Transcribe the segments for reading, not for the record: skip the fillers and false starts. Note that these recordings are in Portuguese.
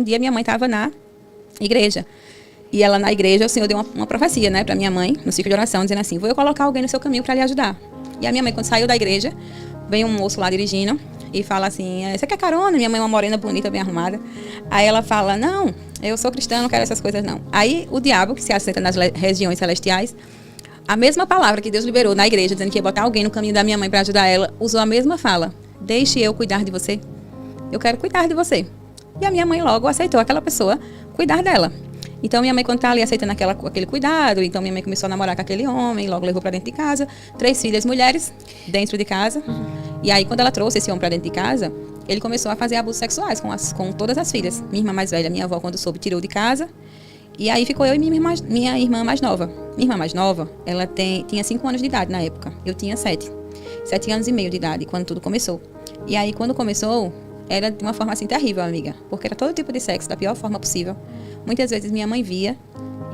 Um dia minha mãe estava na igreja. E ela na igreja, o Senhor deu uma profecia, né, para minha mãe, no ciclo de oração, dizendo assim: vou eu colocar alguém no seu caminho para lhe ajudar. E a minha mãe, quando saiu da igreja, vem um moço lá dirigindo e fala assim: você quer carona? Minha mãe é uma morena bonita, bem arrumada. Aí ela fala: não, eu sou cristã, não quero essas coisas não. Aí o diabo, que se assenta nas regiões celestiais, a mesma palavra que Deus liberou na igreja, dizendo que ia botar alguém no caminho da minha mãe para ajudar ela, usou a mesma fala: deixe eu cuidar de você. Eu quero cuidar de você. E a minha mãe logo aceitou aquela pessoa cuidar dela. Então, minha mãe, quando tá ali aceitando aquele cuidado, então minha mãe começou a namorar com aquele homem, logo levou para dentro de casa, 3 filhas mulheres dentro de casa. E aí, quando ela trouxe esse homem para dentro de casa, ele começou a fazer abusos sexuais com todas as filhas. Minha irmã mais velha, minha avó, quando soube, tirou de casa. E aí ficou eu e minha irmã mais nova. Minha irmã mais nova, ela tinha 5 anos de idade na época. Eu tinha 7 anos e meio de idade, quando tudo começou. E aí, quando começou, era de uma forma assim terrível, amiga. Porque era todo tipo de sexo, da pior forma possível. Muitas vezes minha mãe via,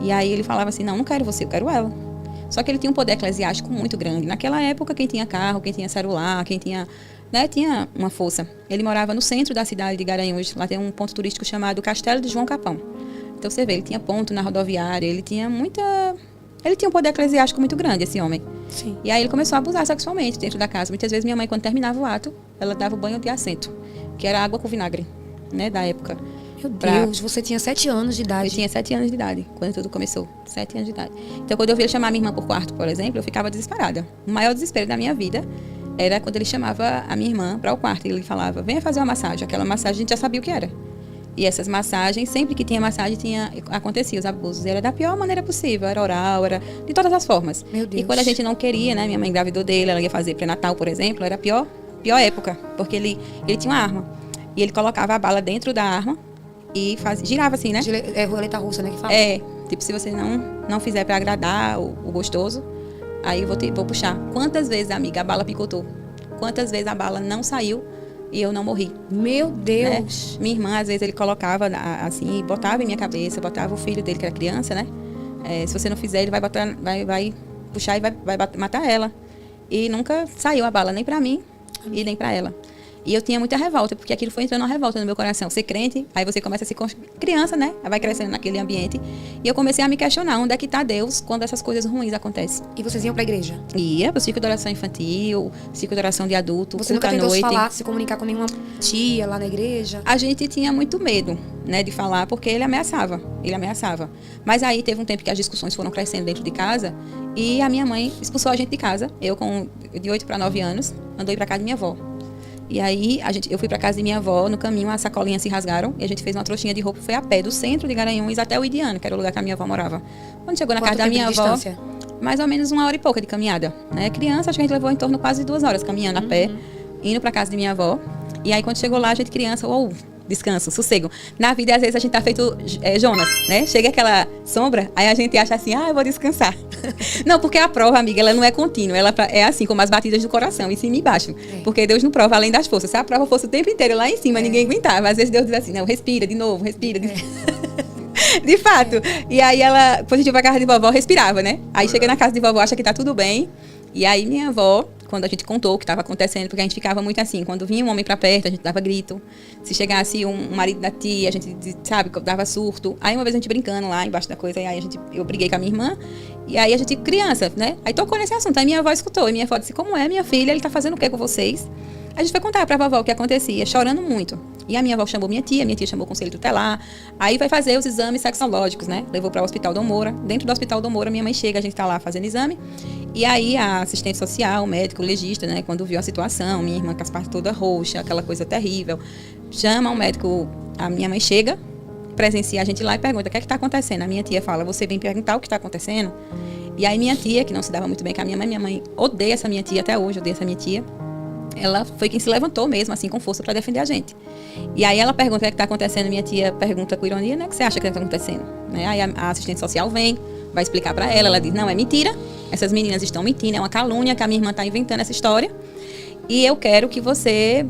e aí ele falava assim: não quero você, eu quero ela. Só que ele tinha um poder eclesiástico muito grande. Naquela época, quem tinha carro, quem tinha celular, quem tinha, né, tinha uma força. Ele morava no centro da cidade de Garanhuns. Lá tem um ponto turístico chamado Castelo de João Capão. Então você vê, ele tinha ponto na rodoviária, ele tinha um poder eclesiástico muito grande, esse homem. Sim. E aí ele começou a abusar sexualmente dentro da casa. Muitas vezes minha mãe, quando terminava o ato, ela dava o banho de assento, que era água com vinagre, né, da época. Meu Deus, você tinha 7 anos de idade. Eu tinha 7 anos de idade, quando tudo começou. 7 anos de idade. Então, quando eu via ele chamar minha irmã por quarto, por exemplo, eu ficava desesperada. O maior desespero da minha vida era quando ele chamava a minha irmã para o quarto. E ele falava: venha fazer uma massagem. Aquela massagem a gente já sabia o que era. E essas massagens, sempre que tinha massagem, acontecia os abusos. E era da pior maneira possível. Era oral, era de todas as formas. Meu Deus. E quando a gente não queria, né? Minha mãe engravidou dele, ela ia fazer pré-natal, por exemplo, era a pior época. Porque ele tinha uma arma. E ele colocava a bala dentro da arma e girava assim, né? É roleta russa, né, que fala? É, tipo, se você não fizer pra agradar o gostoso, aí eu vou puxar. Quantas vezes, amiga, a bala picotou? Quantas vezes a bala não saiu e eu não morri? Meu Deus! Né? Minha irmã, às vezes, ele colocava assim, botava em minha cabeça, botava o filho dele, que era criança, né? Se você não fizer, ele vai puxar e vai matar ela. E nunca saiu a bala, nem pra mim e nem pra ela. E eu tinha muita revolta, porque aquilo foi entrando uma revolta no meu coração. Ser crente, aí você começa a ser criança, né? Vai crescendo naquele ambiente. E eu comecei a me questionar: onde é que está Deus quando essas coisas ruins acontecem? E vocês iam pra igreja? Ia pro ciclo de oração infantil, ciclo de oração de adulto, você nunca tentou se comunicar com nenhuma tia lá na igreja? A gente tinha muito medo, né, de falar, porque ele ameaçava. Mas aí teve um tempo que as discussões foram crescendo dentro de casa e a minha mãe expulsou a gente de casa. Eu, de 8 para 9 anos, andei pra casa de minha avó. E aí, eu fui pra casa de minha avó, no caminho as sacolinhas se rasgaram e a gente fez uma trouxinha de roupa, foi a pé do centro de Garanhuns até o Idiano, que era o lugar que a minha avó morava. Quando chegou na casa da minha avó, mais ou menos 1 hora e pouca de caminhada, né? Criança, acho que a gente levou em torno de quase 2 horas caminhando a pé, indo pra casa de minha avó. E aí, quando chegou lá, a gente criança, descanso, sossego. Na vida, às vezes, a gente tá feito Jonas, né? Chega aquela sombra, aí a gente acha assim: eu vou descansar. Não, porque a prova, amiga, ela não é contínua. Ela é assim, como as batidas do coração, em cima e embaixo. Porque Deus não prova além das forças. Se a prova fosse o tempo inteiro lá em cima, ninguém aguentava. Às vezes Deus diz assim: não, respira de novo, respira. De fato. E aí ela, quando a gente ia pra casa de vovó, respirava, né? Aí chega na casa de vovó, acha que tá tudo bem. E aí minha avó, quando a gente contou o que estava acontecendo, porque a gente ficava muito assim, quando vinha um homem pra perto, a gente dava grito. Se chegasse um marido da tia, a gente, sabe, dava surto. Aí uma vez a gente brincando lá embaixo da coisa, aí eu briguei com a minha irmã, e aí a gente, criança, né? Aí tocou nesse assunto, aí minha avó escutou, e minha avó disse: como é, minha filha, ele tá fazendo o que com vocês? A gente foi contar pra vovó o que acontecia, chorando muito. E a minha avó chamou minha tia chamou o conselho tutelar, aí vai fazer os exames sexológicos, né? Levou para o Hospital Dom Moura. Dentro do Hospital Dom Moura, minha mãe chega, a gente tá lá fazendo exame. E aí a assistente social, o médico, o legista, né? Quando viu a situação, minha irmã com as partes toda roxa, aquela coisa terrível, chama o médico, a minha mãe chega, presencia a gente lá e pergunta: o que é que tá acontecendo? A minha tia fala: você vem perguntar o que tá acontecendo? E aí minha tia, que não se dava muito bem com a minha mãe odeia essa minha tia até hoje, odeia essa minha tia. Ela foi quem se levantou mesmo, assim, com força para defender a gente. E aí ela pergunta o que é que está acontecendo. Minha tia pergunta com ironia, né? O que você acha que está acontecendo? Né? Aí a assistente social vem, vai explicar para ela. Ela diz: não, é mentira. Essas meninas estão mentindo, é uma calúnia que a minha irmã está inventando essa história. E eu quero que você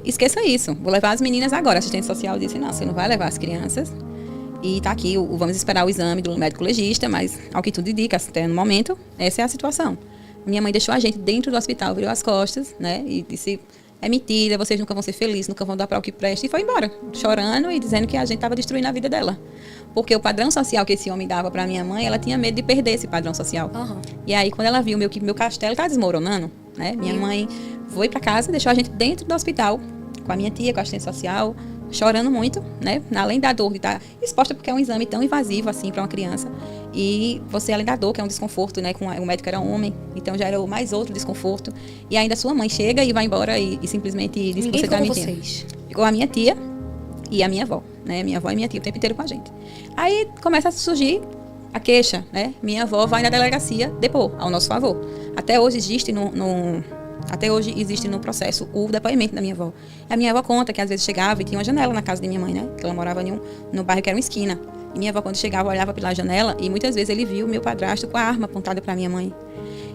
esqueça isso. Vou levar as meninas agora. A assistente social disse: não, você não vai levar as crianças. E tá aqui, vamos esperar o exame do médico legista, mas ao que tudo indica, até no momento, essa é a situação. Minha mãe deixou a gente dentro do hospital, virou as costas, né? E disse: é mentira, vocês nunca vão ser felizes, nunca vão dar para o que presta. E foi embora, chorando e dizendo que a gente estava destruindo a vida dela. Porque o padrão social que esse homem dava para minha mãe, ela tinha medo de perder esse padrão social. E aí, quando ela viu que meu castelo estava desmoronando, né? Minha mãe foi para casa, deixou a gente dentro do hospital, com a minha tia, com a assistente social, chorando muito, né? Além da dor de estar exposta, porque é um exame tão invasivo, assim, para uma criança. E você, além da dor, que é um desconforto, né? O médico era homem, então já era o mais outro desconforto. E ainda sua mãe chega e vai embora e simplesmente diz que você está mentindo. Vocês? Ficou a minha tia e a minha avó, né? Minha avó e minha tia o tempo inteiro com a gente. Aí começa a surgir a queixa, né? Minha avó vai na delegacia depor ao nosso favor. Até hoje existe no processo o depoimento da minha avó. A minha avó conta que às vezes chegava e tinha uma janela na casa de minha mãe, né? Que ela morava no bairro que era uma esquina. E minha avó, quando chegava, olhava pela janela e muitas vezes ele viu o meu padrasto com a arma apontada para minha mãe.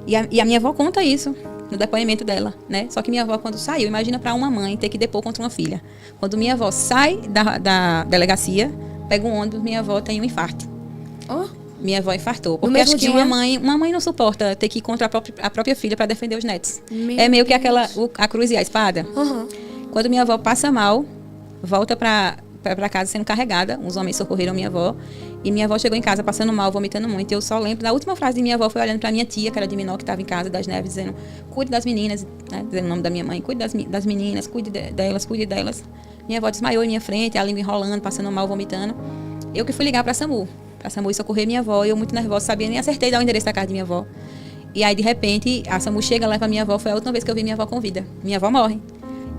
E a minha avó conta isso no depoimento dela, né? Só que minha avó, quando saiu, imagina para uma mãe ter que depor contra uma filha. Quando minha avó sai da delegacia, pega um ônibus, minha avó tem um infarto. Minha avó infartou. Porque acho que uma mãe não suporta ter que ir contra a própria filha para defender os netos. É meio que a cruz e a espada. Quando minha avó passa mal, volta para casa sendo carregada. Uns homens socorreram minha avó. E minha avó chegou em casa passando mal, vomitando muito. Eu só lembro da última frase de minha avó, foi olhando para minha tia, que era de menor, que estava em casa, das Neves, dizendo: cuide das meninas, né? Dizendo o nome da minha mãe: cuide das meninas, cuide delas. Minha avó desmaiou em minha frente, a língua enrolando, passando mal, vomitando. Eu que fui ligar para a SAMU e socorrer minha avó. Eu, muito nervosa, sabia, nem acertei dar o endereço da casa de minha avó. E aí, de repente, a SAMU chega, leva a minha avó. Foi a última vez que eu vi minha avó com vida. Minha avó morre.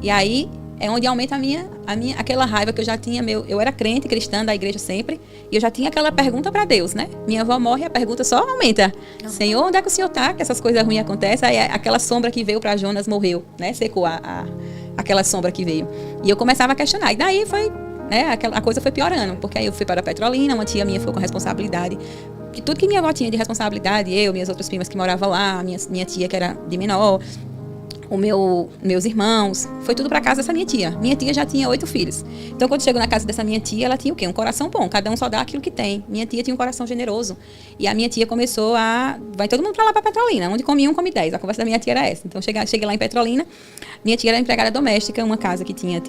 E aí é onde aumenta aquela raiva que eu já tinha. Eu era crente, cristã da igreja sempre. E eu já tinha aquela pergunta para Deus, né? Minha avó morre e a pergunta só aumenta. Senhor, onde é que o Senhor está? Que essas coisas ruins acontecem. Aí aquela sombra que veio para Jonas morreu, né? Secou aquela sombra que veio. E eu começava a questionar. E daí foi... né, a coisa foi piorando, porque aí eu fui para a Petrolina, uma tia minha ficou com responsabilidade, que tudo que minha avó tinha de responsabilidade, minhas outras primas que moravam lá, minha tia que era de menor, meus irmãos, foi tudo para casa dessa minha tia. Minha tia já tinha 8 filhos. Então, quando chegou na casa dessa minha tia, ela tinha o quê? Um coração bom, cada um só dá aquilo que tem. Minha tia tinha um coração generoso. E a minha tia começou vai todo mundo para lá para Petrolina, onde come 1, come 10. A conversa da minha tia era essa. Então, cheguei lá em Petrolina, minha tia era empregada doméstica, uma casa que tinha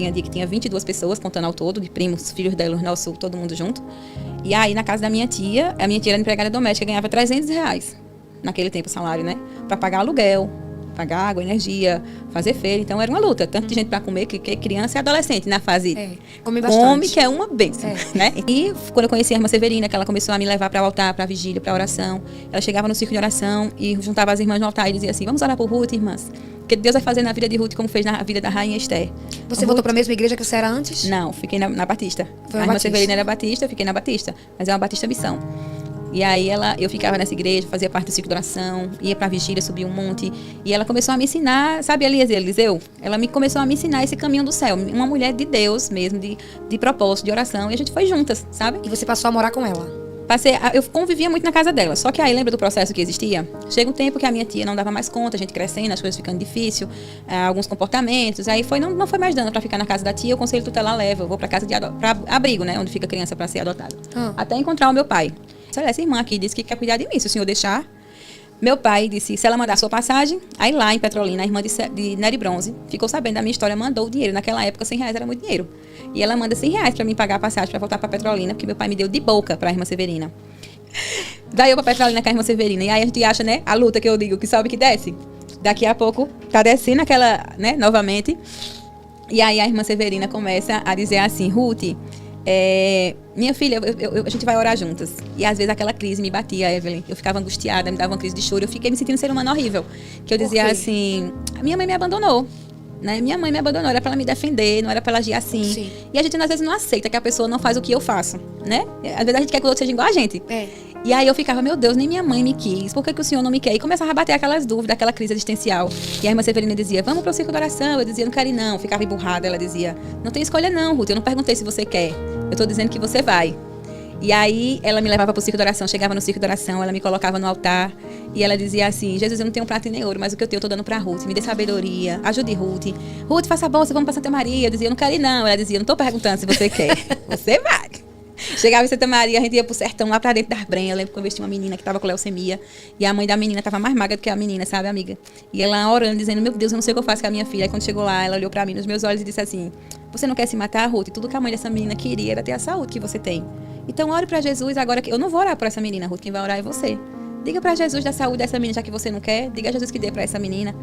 22 pessoas, contando ao todo, de primos, filhos dela, nosso, todo mundo junto. E aí, na casa da minha tia, a minha tia era empregada doméstica, ganhava R$300, naquele tempo, salário, né? Para pagar aluguel, pagar água, energia, fazer feira. Então, era uma luta. Tanto de gente para comer, que criança e adolescente, na fase... come bastante. Come, que é uma bênção, né? E quando eu conheci a irmã Severina, que ela começou a me levar para o altar, para a vigília, para a oração, ela chegava no círculo de oração e juntava as irmãs no altar e dizia assim: vamos orar por Ruth, irmãs? Porque Deus vai fazer na vida de Ruth como fez na vida da rainha Esther. Você voltou para a mesma igreja que você era antes? Não, fiquei na Batista. Foi a irmã Batista. Severina era Batista, eu fiquei na Batista. Mas é uma Batista Missão. E aí eu ficava nessa igreja, fazia parte do ciclo de oração, ia pra vigília, subia um monte. E ela começou a me ensinar, sabe, Eliseu? Ela começou a me ensinar esse caminho do céu. Uma mulher de Deus mesmo, de propósito, de oração. E a gente foi juntas, sabe? E você passou a morar com ela? Eu convivia muito na casa dela. Só que aí, lembra do processo que existia? Chega um tempo que a minha tia não dava mais conta, a gente crescendo, as coisas ficando difícil, alguns comportamentos. Aí não foi mais dando pra ficar na casa da tia, o conselho tutelar leva. Eu vou pra casa pra abrigo, né? Onde fica a criança pra ser adotada. Até encontrar o meu pai. Olha, essa irmã aqui disse que quer cuidar de mim, se o senhor deixar. Meu pai disse, se ela mandar a sua passagem, aí lá em Petrolina, a irmã de Nery Bronze ficou sabendo da minha história, mandou o dinheiro. Naquela época, R$100 era muito dinheiro. E ela manda R$100 pra mim pagar a passagem pra voltar pra Petrolina, porque meu pai me deu de boca pra irmã Severina. Daí eu pra Petrolina com a irmã Severina. E aí a gente acha, né, a luta que eu digo, que sobe que desce. Daqui a pouco, tá descendo aquela, né, novamente. E aí a irmã Severina começa a dizer assim: Ruth, minha filha, a gente vai orar juntas. E às vezes aquela crise me batia, Evelyn. Eu ficava angustiada, me dava uma crise de choro. Eu fiquei me sentindo um ser humano horrível. Que eu dizia assim: minha mãe me abandonou. Né? Minha mãe me abandonou, era pra ela me defender, não era pra ela agir assim. Sim. E a gente às vezes não aceita que a pessoa não faz o que eu faço, né? Às vezes a gente quer que o outro seja igual a gente. E aí eu ficava, meu Deus, nem minha mãe me quis, por que o senhor não me quer? E começava a bater aquelas dúvidas, aquela crise existencial. E a irmã Severina dizia, vamos pro círculo de oração. Eu dizia, não quero ir não. Ficava emburrada, ela dizia, não tem escolha não, Ruth, eu não perguntei se você quer. Eu tô dizendo que você vai. E aí ela me levava pro círculo de oração, chegava no círculo de oração, ela me colocava no altar e ela dizia assim: Jesus, eu não tenho prata e nem ouro, mas o que eu tenho eu tô dando pra Ruth, me dê sabedoria, ajude Ruth. Ruth, faça a bolsa, vamos pra Santa Maria. Eu dizia, eu não quero ir não. Ela dizia, não tô perguntando se você quer, você vai. Chegava em Santa Maria, a gente ia pro sertão, lá pra dentro das brenhas. Eu lembro que eu vesti uma menina que tava com leucemia. E a mãe da menina tava mais magra do que a menina, sabe, amiga? E ela orando, dizendo, meu Deus, eu não sei o que eu faço com a minha filha. Aí quando chegou lá, ela olhou pra mim nos meus olhos e disse assim, você não quer se matar, Ruth? E tudo que a mãe dessa menina queria era ter a saúde que você tem. Então ore pra Jesus agora, que eu não vou orar por essa menina, Ruth, quem vai orar é você. Diga pra Jesus da saúde dessa menina, já que você não quer. Diga a Jesus que dê pra essa menina.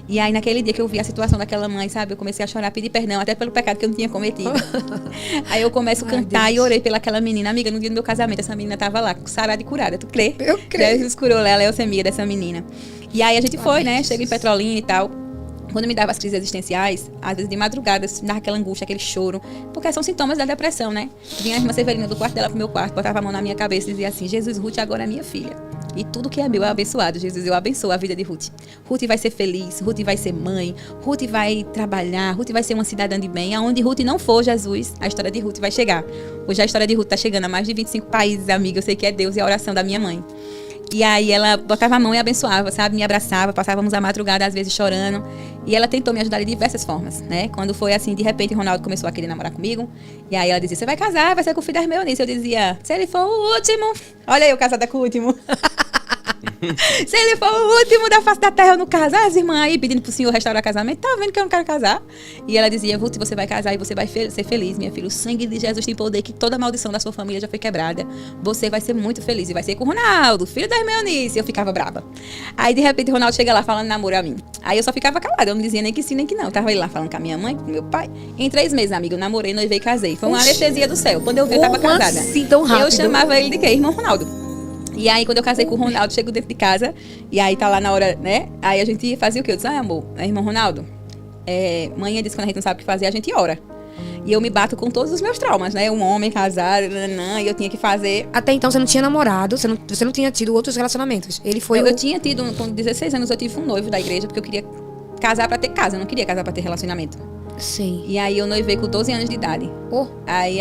E aí, naquele dia que eu vi a situação daquela mãe, sabe? Eu comecei a chorar, pedir perdão, até pelo pecado que eu não tinha cometido. Aí eu começo a cantar e orei pelaquela menina. Amiga, no dia do meu casamento, essa menina tava lá, sarada e curada. Tu crê? Eu creio. Jesus curou ela, a leucemia dessa menina. E aí a gente foi, né? Chega em Petrolina e tal. Quando me dava as crises existenciais, às vezes de madrugada, dava aquela angústia, aquele choro, porque são sintomas da depressão, né? Vinha a irmã Severina do quarto dela pro meu quarto, botava a mão na minha cabeça e dizia assim, Jesus, Ruth agora é minha filha. E tudo que é meu é abençoado, Jesus, eu abençoo a vida de Ruth. Ruth vai ser feliz, Ruth vai ser mãe, Ruth vai trabalhar, Ruth vai ser uma cidadã de bem. Aonde Ruth não for, Jesus, a história de Ruth vai chegar. Hoje a história de Ruth tá chegando a mais de 25 países, amiga, eu sei que é Deus e a oração da minha mãe. E aí ela botava a mão e abençoava, sabe? Me abraçava, passávamos a madrugada, às vezes chorando. E ela tentou me ajudar de diversas formas, né? Quando foi assim, de repente, Ronaldo começou a querer namorar comigo. E aí ela dizia, você vai casar, vai ser com o filho da Hermeonice. Eu dizia, se ele for o último... Olha eu casada com o último. Se ele for o último da face da terra, eu não casar. As irmãs aí pedindo pro senhor restaurar o casamento. Tá vendo que eu não quero casar? E ela dizia, Ruth, você vai casar e você vai ser feliz, minha filha. O sangue de Jesus tem poder, que toda maldição da sua família já foi quebrada. Você vai ser muito feliz. E vai ser com o Ronaldo, filho da Hermeonice. Eu ficava brava. Aí, de repente, o Ronaldo chega lá falando namoro a mim. Aí eu só ficava calada. Eu não dizia nem que sim, nem que não. Eu tava ele lá falando com a minha mãe, com o meu pai. Em 3 meses, amiga, eu namorei, noivei e casei. Foi uma anestesia do céu. Quando eu vi, eu tava casada. Assim, tão rápido? Eu chamava ele de quê? Irmão Ronaldo. E aí, quando eu casei com o Ronaldo, chego dentro de casa, e aí tá lá na hora, né? Aí a gente fazia o quê? Eu disse, amor, irmão Ronaldo, mãe disse que quando a gente não sabe o que fazer, a gente ora. E eu me bato com todos os meus traumas, né? Um homem casado, e eu tinha que fazer... Até então você não tinha namorado, você não tinha tido outros relacionamentos. Ele foi Eu tinha tido, com 16 anos, eu tive um noivo da igreja, porque eu queria casar pra ter casa, eu não queria casar pra ter relacionamento. Sim. E aí eu noivei com 12 anos de idade. Oh, aí,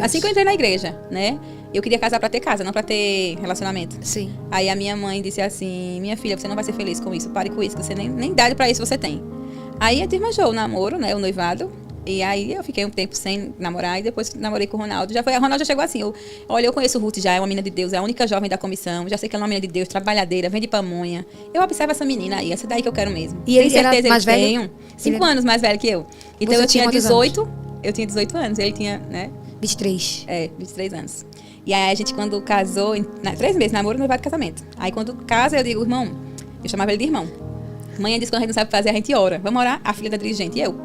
assim que eu entrei na igreja, né? Eu queria casar pra ter casa, não pra ter relacionamento. Sim. Aí a minha mãe disse assim, minha filha, você não vai ser feliz com isso, pare com isso, que você nem idade pra isso você tem. Aí a gente desmanchou o namoro, né, o noivado. E aí eu fiquei um tempo sem namorar e depois namorei com o Ronaldo. O Ronaldo já chegou assim, olha, eu conheço Ruth já, é uma menina de Deus, é a única jovem da comissão, já sei que ela é uma menina de Deus, trabalhadeira, vende pamonha. Eu observo essa menina aí, essa daí que eu quero mesmo. E ele era mais velho? Tenho 5 anos mais velho que eu. Então eu tinha 18, eu tinha 18 anos, ele tinha, né? 23. 23 anos. E aí a gente, quando casou, 3 meses, namoro, noivado e casamento. Aí quando casa, eu digo, irmão, eu chamava ele de irmão. Mãe disse que quando a gente não sabe fazer, a gente ora. Vamos orar? A filha da dirigente e eu.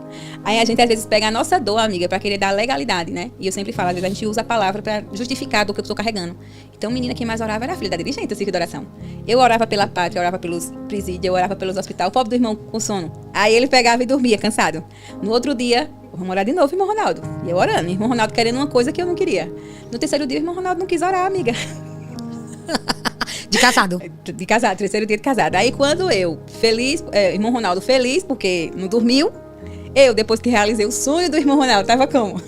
Aí a gente, às vezes, pega a nossa dor, amiga, pra querer dar legalidade, né? E eu sempre falo, às vezes, a gente usa a palavra pra justificar a dor que eu tô carregando. Então, menina, quem mais orava era a filha da dirigente, o círculo de oração. Eu orava pela pátria, eu orava pelos presídios, eu orava pelos hospitais. O pobre do irmão com sono. Aí ele pegava e dormia, cansado. No outro dia, vamos orar de novo, irmão Ronaldo. E eu orando. Irmão Ronaldo querendo uma coisa que eu não queria. No terceiro dia, o irmão Ronaldo não quis orar, amiga. De casado? De casado, terceiro dia de casado. Aí quando eu, feliz, irmão Ronaldo feliz, porque não dormiu, eu, depois que realizei o sonho do irmão Ronaldo, tava como?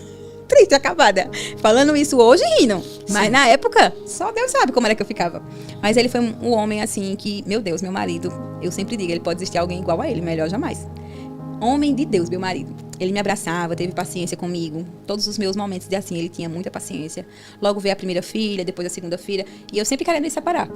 Triste, acabada. Falando isso hoje, rindo. Mas sim, na época, só Deus sabe como era que eu ficava. Mas ele foi um homem assim que, meu Deus, meu marido, eu sempre digo, ele pode existir alguém igual a ele, melhor jamais. Homem de Deus, meu marido. Ele me abraçava, teve paciência comigo. Todos os meus momentos de assim, ele tinha muita paciência. Logo veio a primeira filha, depois a segunda filha. E eu sempre querendo me separar.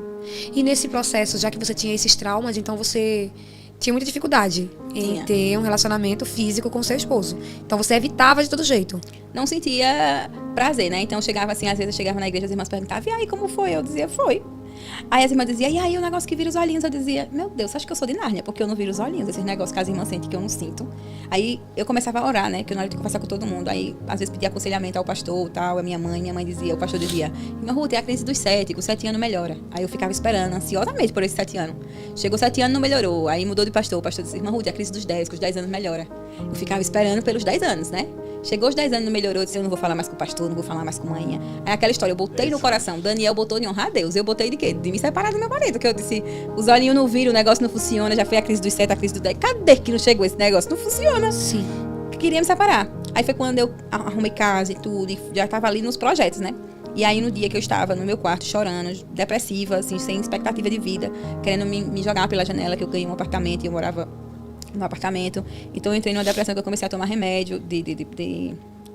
E nesse processo, já que você tinha esses traumas, então você tinha muita dificuldade em ter um relacionamento físico com seu esposo. Então você evitava de todo jeito. Não sentia prazer, né? Então chegava assim, às vezes eu chegava na igreja, as irmãs perguntavam, e aí, como foi? Eu dizia, foi. Aí as irmãs diziam, e aí o negócio que vira os olhinhos? Eu dizia, meu Deus, acho que eu sou de Nárnia, porque eu não viro os olhinhos, esses negócios que as irmãs sentem que eu não sinto. Aí eu começava a orar, né, que eu não era de conversar com todo mundo. Aí às vezes pedia aconselhamento ao pastor, tal, a minha mãe dizia, o pastor dizia, irmã Ruth, é a crise dos 7, com 7 anos melhora. Aí eu ficava esperando, ansiosamente por esses 7 anos. Chegou 7 anos, não melhorou. Aí mudou de pastor, o pastor disse, irmã Ruth, é a crise dos 10, com os 10 anos melhora. Eu ficava esperando pelos 10 anos, né? Chegou os 10 anos, não melhorou, eu disse, eu não vou falar mais com o pastor, não vou falar mais com a mãe. Aí aquela história, eu botei no coração, Daniel botou de honrar a Deus, eu botei de quê? De me separar do meu marido, que eu disse, os olhinhos não viram, o negócio não funciona, já foi a crise dos 7, a crise dos 10, cadê que não chegou esse negócio? Não funciona. Sim. Queria me separar. Aí foi quando eu arrumei casa e tudo, e já estava ali nos projetos, né? E aí no dia que eu estava no meu quarto chorando, depressiva, assim, sem expectativa de vida, querendo me jogar pela janela, que eu ganhei um apartamento e eu morava no apartamento. Então eu entrei numa depressão que eu comecei a tomar remédio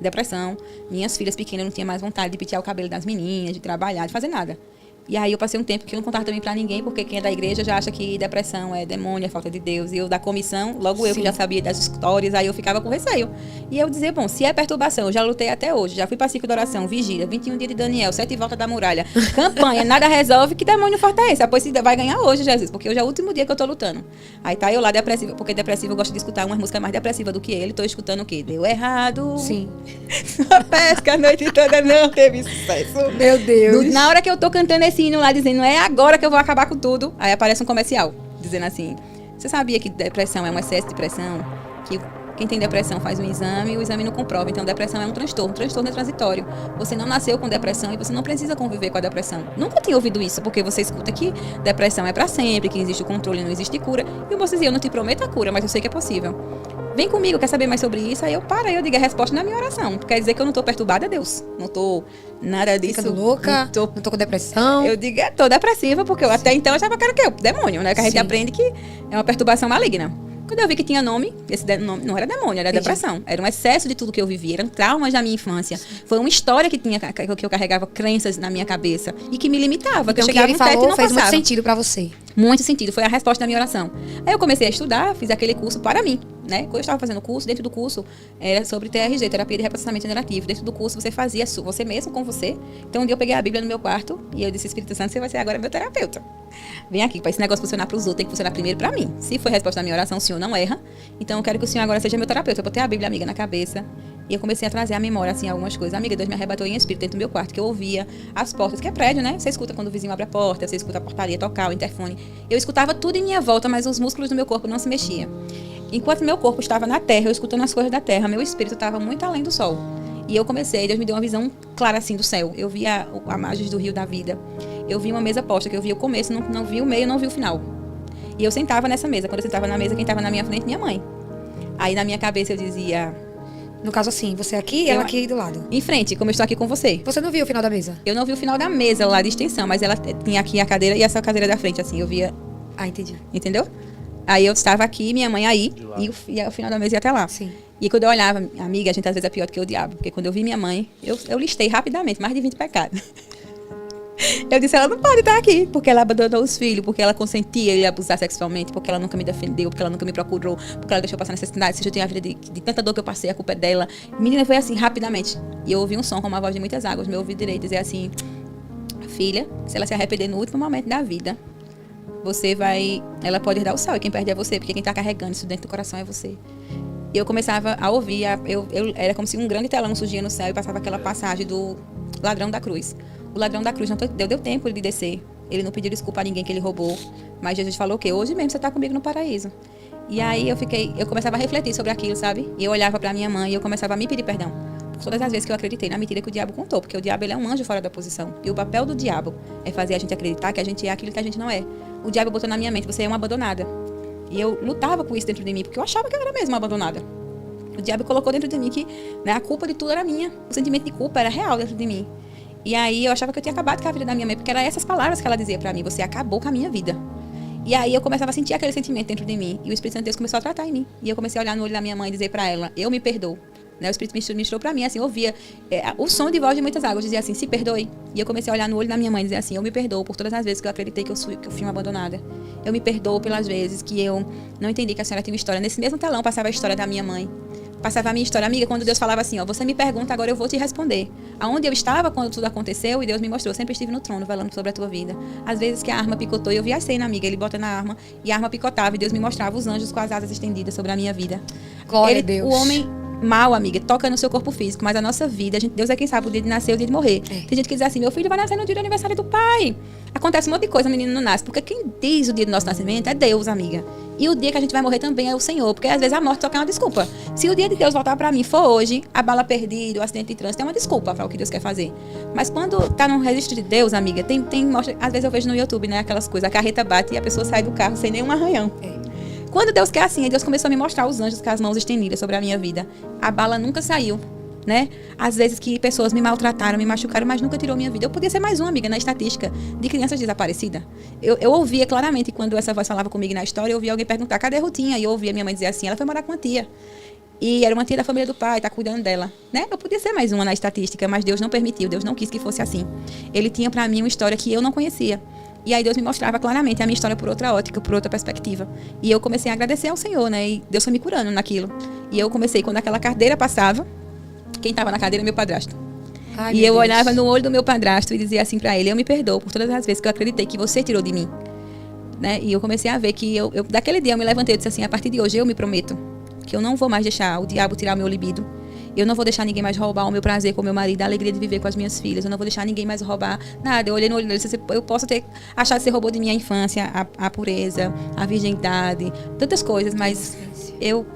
depressão. Minhas filhas pequenas não tinham mais vontade de pentear o cabelo das meninas, de trabalhar, de fazer nada. E aí eu passei um tempo que eu não contava também pra ninguém, porque quem é da igreja já acha que depressão é demônio, é falta de Deus. E eu da comissão, logo eu que já sabia das histórias, aí eu ficava com receio. E eu dizia, bom, se é perturbação, eu já lutei até hoje, já fui pra ciclo de oração, vigília, 21 dias de Daniel, 7 voltas da muralha, campanha, nada resolve, que demônio forte é esse? Pois você vai ganhar hoje, Jesus, porque hoje é o último dia que eu tô lutando. Aí tá eu lá depressiva, porque depressiva eu gosto de escutar umas músicas mais depressivas do que ele, tô escutando o quê? Deu errado. Sim. Sua pesca a noite toda não teve sucesso. Meu Deus. Na hora que eu tô cantando esse hino lá, dizendo, é agora que eu vou acabar com tudo, aí aparece um comercial, dizendo assim, você sabia que depressão é um excesso de pressão? Que quem tem depressão faz um exame e o exame não comprova. Então, depressão é um transtorno é transitório. Você não nasceu com depressão e você não precisa conviver com a depressão. Nunca tinha ouvido isso, porque você escuta que depressão é pra sempre, que existe o controle, não existe cura. E você dizia, eu não te prometo a cura, mas eu sei que é possível. Vem comigo, quer saber mais sobre isso? Aí eu digo a resposta na minha oração. Quer dizer que eu não tô perturbada, Deus. Não tô nada disso. Ficando louca, não tô com depressão. Eu digo, tô depressiva, porque eu até então eu achava que era o quê? Demônio, né? Que a gente aprende que é uma perturbação maligna. Quando eu vi que tinha nome, esse nome não era demônio, era depressão. Era um excesso de tudo que eu vivia, eram traumas da minha infância. Foi uma história que eu carregava crenças na minha cabeça e que me limitava. Então, que eu chegava que ele no teto falou e não fez passava. muito sentido pra você. Muito sentido, foi a resposta da minha oração. Aí eu comecei a estudar, fiz aquele curso para mim, né? Quando eu estava fazendo o curso, dentro do curso era sobre TRG, terapia de reprocessamento generativo. Dentro do curso você fazia você mesmo com você. Então um dia eu peguei a Bíblia no meu quarto e eu disse, Espírito Santo, você vai ser agora meu terapeuta. Vem aqui, para esse negócio funcionar para os outros, tem que funcionar primeiro para mim. Se foi a resposta da minha oração, o Senhor não erra. Então eu quero que o Senhor agora seja meu terapeuta. Eu botei a Bíblia, amiga, na cabeça. E eu comecei a trazer à memória, assim, algumas coisas. Amiga, Deus me arrebatou em espírito dentro do meu quarto, que eu ouvia as portas, que é prédio, né? Você escuta quando o vizinho abre a porta, você escuta a portaria tocar, o interfone. Eu escutava tudo em minha volta, mas os músculos do meu corpo não se mexiam. Enquanto meu corpo estava na terra, eu escutando as coisas da terra, meu espírito estava muito além do sol. E eu comecei, Deus me deu uma visão clara, assim, do céu. Eu via a margem do rio da vida. Eu vi uma mesa posta, que eu via o começo, não vi o meio, não vi o final. E eu sentava nessa mesa. Quando eu sentava na mesa, quem estava na minha frente? Minha mãe. Aí na minha cabeça eu dizia... No caso assim, você aqui e ela aqui do lado. Em frente, como eu estou aqui com você. Você não viu o final da mesa? Eu não vi o final da mesa lá de extensão, mas ela tinha aqui a cadeira e essa cadeira da frente, assim, eu via... Ah, entendi. Entendeu? Aí eu estava aqui, minha mãe aí, e o final da mesa ia até lá. Sim. E quando eu olhava, amiga, a gente às vezes é pior do que o diabo, porque quando eu vi minha mãe, eu listei rapidamente, mais de 20 pecados. Eu disse, ela não pode estar aqui, porque ela abandonou os filhos, porque ela consentia ele abusar sexualmente, porque ela nunca me defendeu, porque ela nunca me procurou, porque ela deixou passar necessidade, se eu tenho a vida de tanta dor que eu passei, a culpa é dela. Menina, foi assim, rapidamente. E eu ouvi um som com uma voz de muitas águas, meu ouvido direito dizer assim, filha, se ela se arrepender no último momento da vida, ela pode herdar o céu, e quem perde é você, porque quem está carregando isso dentro do coração é você. E eu começava a ouvir, era como se um grande telão surgia no céu e passava aquela passagem do ladrão da cruz. O ladrão da cruz não deu tempo de descer. Ele não pediu desculpa a ninguém que ele roubou. Mas Jesus falou o quê? Hoje mesmo você está comigo no paraíso. E aí eu começava a refletir sobre aquilo, sabe? E eu olhava para minha mãe e eu começava a me pedir perdão. Por todas as vezes que eu acreditei na mentira que o diabo contou. Porque o diabo, ele é um anjo fora da posição. E o papel do diabo é fazer a gente acreditar que a gente é aquilo que a gente não é. O diabo botou na minha mente, você é uma abandonada. E eu lutava com isso dentro de mim, porque eu achava que eu era mesmo uma abandonada. O diabo colocou dentro de mim que, né, a culpa de tudo era minha. O sentimento de culpa era real dentro de mim. E aí eu achava que eu tinha acabado com a vida da minha mãe, porque eram essas palavras que ela dizia pra mim, você acabou com a minha vida. E aí eu começava a sentir aquele sentimento dentro de mim, e o Espírito Santo de Deus começou a tratar em mim. E eu comecei a olhar no olho da minha mãe e dizer pra ela, eu me perdoo. Né? O Espírito me mostrou pra mim, assim, eu ouvia o som de voz de muitas águas, dizia assim, se perdoe. E eu comecei a olhar no olho da minha mãe e dizer assim, eu me perdoo por todas as vezes que eu acreditei que eu fui uma abandonada. Eu me perdoo pelas vezes que eu não entendi que a senhora tinha uma história. Nesse mesmo telão passava a história da minha mãe. Passava a minha história, amiga, quando Deus falava assim, ó, você me pergunta, agora eu vou te responder. Aonde eu estava quando tudo aconteceu, e Deus me mostrou, eu sempre estive no trono, falando sobre a tua vida. Às vezes que a arma picotou, eu vi a cena, amiga, ele bota na arma, e a arma picotava, e Deus me mostrava os anjos com as asas estendidas sobre a minha vida. Glória a Deus. O homem mal, amiga, toca no seu corpo físico, mas a nossa vida, Deus é quem sabe o dia de nascer e o dia de morrer. Tem gente que diz assim, meu filho vai nascer no dia do aniversário do pai. Acontece um monte de coisa, o menino não nasce, porque quem diz o dia do nosso nascimento é Deus, amiga. E o dia que a gente vai morrer também é o Senhor, porque às vezes a morte só quer uma desculpa. Se o dia de Deus voltar pra mim for hoje, a bala perdida, o acidente de trânsito, é uma desculpa para o que Deus quer fazer. Mas quando tá no registro de Deus, amiga, mostra, às vezes eu vejo no YouTube, né, aquelas coisas, a carreta bate e a pessoa sai do carro sem nenhum arranhão. Quando Deus quer assim, Deus começou a me mostrar os anjos com as mãos estendidas sobre a minha vida. A bala nunca saiu, né? Às vezes que pessoas me maltrataram, me machucaram, mas nunca tirou minha vida. Eu podia ser mais uma, amiga, na estatística de crianças desaparecidas. Eu ouvia claramente, quando essa voz falava comigo na história, eu ouvia alguém perguntar, cadê a Rutinha? E eu ouvia minha mãe dizer assim, ela foi morar com a tia. E era uma tia da família do pai, tá cuidando dela, né? Eu podia ser mais uma na estatística, mas Deus não permitiu, Deus não quis que fosse assim. Ele tinha pra mim uma história que eu não conhecia. E aí Deus me mostrava claramente a minha história por outra ótica, por outra perspectiva. E eu comecei a agradecer ao Senhor, né? E Deus foi me curando naquilo. E eu comecei, quando aquela cadeira passava, quem estava na cadeira era meu padrasto. Ai, e eu Deus. olhava no olho do meu padrasto e dizia assim pra ele: eu me perdoo por todas as vezes que eu acreditei que você tirou de mim. Né? E eu comecei a ver que daquele dia eu me levantei e disse assim: a partir de hoje eu me prometo que eu não vou mais deixar o diabo tirar o meu libido. Eu não vou deixar ninguém mais roubar o meu prazer com o meu marido, a alegria de viver com as minhas filhas. Eu não vou deixar ninguém mais roubar nada. Eu olhei no olho dele e disse: eu posso ter achado que você roubou de minha infância a pureza, a virgindade, tantas coisas, mas eu...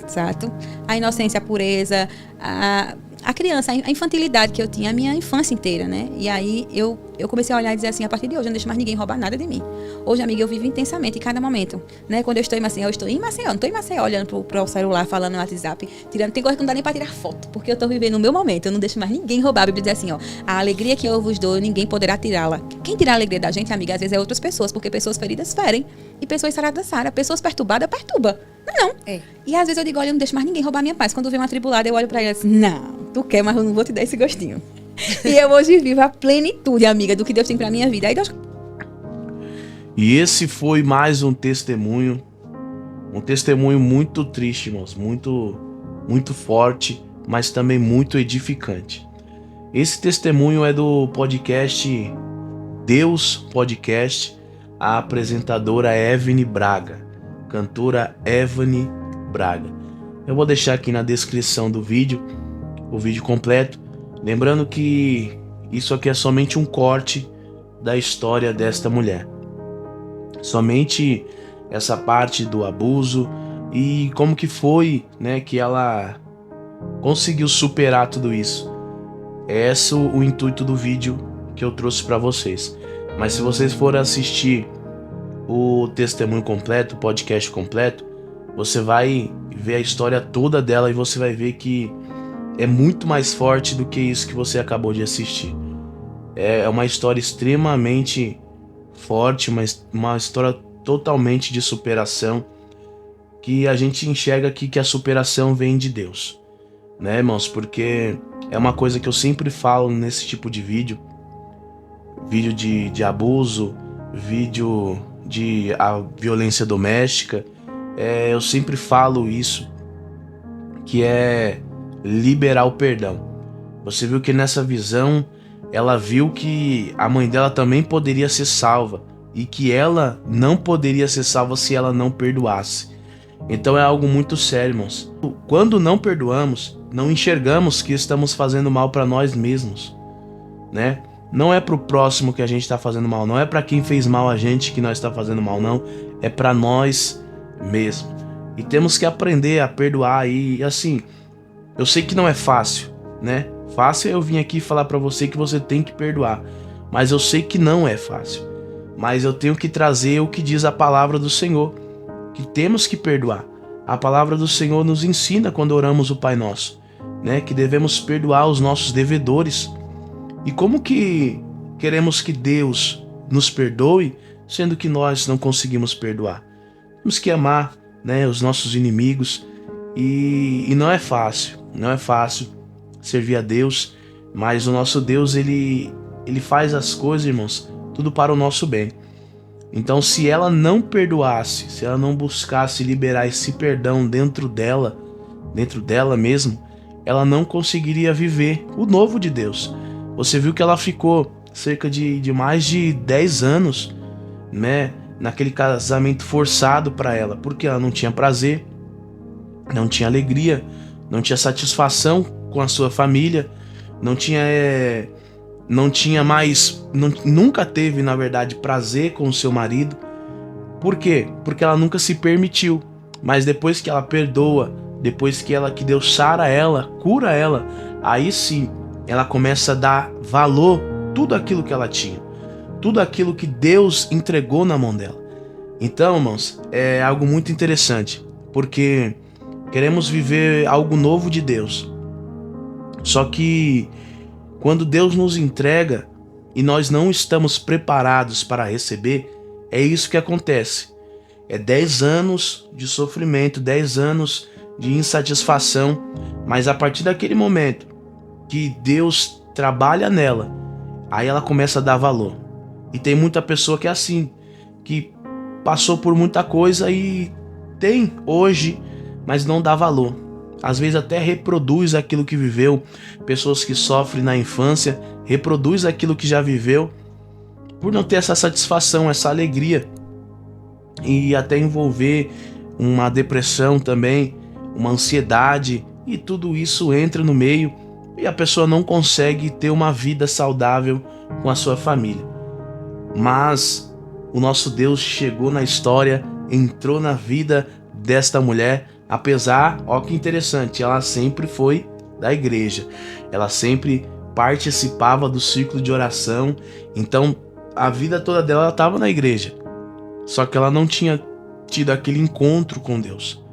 Exato. A inocência, a pureza, a criança, a infantilidade que eu tinha, a minha infância inteira, né? E aí eu comecei a olhar e dizer assim: a partir de hoje eu não deixo mais ninguém roubar nada de mim. Hoje, amiga, eu vivo intensamente em cada momento, né? Quando eu estou em Maceió, não estou em Maceió olhando pro celular, falando no WhatsApp, tirando. Tem coisa que não dá nem para tirar foto, porque eu estou vivendo o meu momento, eu não deixo mais ninguém roubar. A Bíblia diz assim, ó: a alegria que eu vos dou, ninguém poderá tirá-la. Quem tira a alegria da gente, amiga, às vezes é outras pessoas, porque pessoas feridas ferem e pessoas saradas saram, pessoas perturbadas perturba. Não. É. E às vezes eu digo: olha, eu não deixo mais ninguém roubar minha paz. Quando vem uma tribulada, eu olho pra ela assim: não, tu quer, mas eu não vou te dar esse gostinho. E eu hoje vivo a plenitude, amiga, do que Deus tem pra minha vida. Aí Deus... E esse foi mais um testemunho muito triste, irmãos, muito forte, mas também muito edificante. Esse testemunho é do podcast Deus Podcast, a apresentadora Evane Braga, cantora Evane Braga. Eu vou deixar aqui na descrição do vídeo, o vídeo completo. Lembrando que isso aqui é somente um corte da história desta mulher. Somente essa parte do abuso e como que foi, né, que ela conseguiu superar tudo isso. É esse o intuito do vídeo que eu trouxe para vocês. Mas se vocês forem assistir o testemunho completo, o podcast completo, você vai ver a história toda dela e você vai ver que é muito mais forte do que isso que você acabou de assistir. É uma história extremamente forte, uma história totalmente de superação, que a gente enxerga aqui que a superação vem de Deus, né, irmãos? Porque é uma coisa que eu sempre falo nesse tipo de vídeo de abuso, vídeo de a violência doméstica, eu sempre falo isso, que é liberar o perdão. Você viu que nessa visão, ela viu que a mãe dela também poderia ser salva e que ela não poderia ser salva se ela não perdoasse. Então é algo muito sério, irmãos. Quando não perdoamos, não enxergamos que estamos fazendo mal para nós mesmos, né? Não é pro próximo que a gente está fazendo mal, não é para quem fez mal a gente que nós está fazendo mal, não. É para nós mesmos. E temos que aprender a perdoar. E assim, eu sei que não é fácil, né? Fácil é eu vir aqui falar para você que você tem que perdoar, mas eu sei que não é fácil. Mas eu tenho que trazer o que diz a palavra do Senhor, que temos que perdoar. A palavra do Senhor nos ensina quando oramos o Pai Nosso, né? Que devemos perdoar os nossos devedores. E como que queremos que Deus nos perdoe, sendo que nós não conseguimos perdoar? Temos que amar, né, os nossos inimigos. E não é fácil, servir a Deus, mas o nosso Deus, ele faz as coisas, irmãos, tudo para o nosso bem. Então, se ela não perdoasse, se ela não buscasse liberar esse perdão dentro dela mesmo, ela não conseguiria viver o novo de Deus. Você viu que ela ficou cerca de mais de 10 anos, né, naquele casamento forçado para ela, porque ela não tinha prazer, não tinha alegria, não tinha satisfação com a sua família, nunca teve, na verdade, prazer com o seu marido. Por quê? Porque ela nunca se permitiu. Mas depois que ela perdoa, depois que Deus sara ela, cura ela, aí sim, ela começa a dar valor a tudo aquilo que ela tinha, tudo aquilo que Deus entregou na mão dela. Então, irmãos, é algo muito interessante, porque queremos viver algo novo de Deus. Só que quando Deus nos entrega e nós não estamos preparados para receber, é isso que acontece. É 10 anos de sofrimento, 10 anos de insatisfação, mas a partir daquele momento que Deus trabalha nela, aí ela começa a dar valor. E tem muita pessoa que é assim, que passou por muita coisa e tem hoje, mas não dá valor. Às vezes até reproduz aquilo que viveu. Pessoas que sofrem na infância reproduz aquilo que já viveu, por não ter essa satisfação, essa alegria, e até envolver uma depressão também, uma ansiedade, e tudo isso entra no meio e a pessoa não consegue ter uma vida saudável com a sua família. Mas o nosso Deus chegou na história, entrou na vida desta mulher, apesar, ó que interessante, ela sempre foi da igreja, ela sempre participava do ciclo de oração, então a vida toda dela estava na igreja, só que ela não tinha tido aquele encontro com Deus,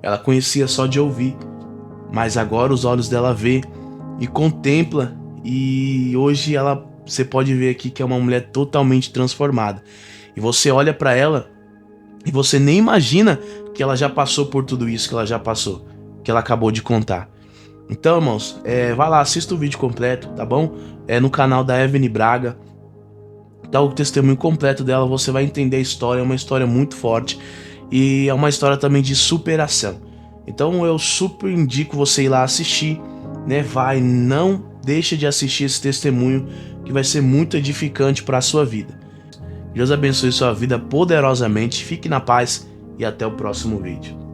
ela conhecia só de ouvir, mas agora os olhos dela vê e contempla, e hoje você pode ver aqui que é uma mulher totalmente transformada, e você olha para ela e você nem imagina que ela já passou por tudo isso que ela já passou, que ela acabou de contar. Então, irmãos, vai lá, assista o vídeo completo, tá bom? No canal da Evelyn Braga, tá o testemunho completo dela, você vai entender a história, é uma história muito forte e é uma história também de superação. Então eu super indico você ir lá assistir, né? Não deixa de assistir esse testemunho que vai ser muito edificante para a sua vida. Deus abençoe sua vida poderosamente, fique na paz e até o próximo vídeo.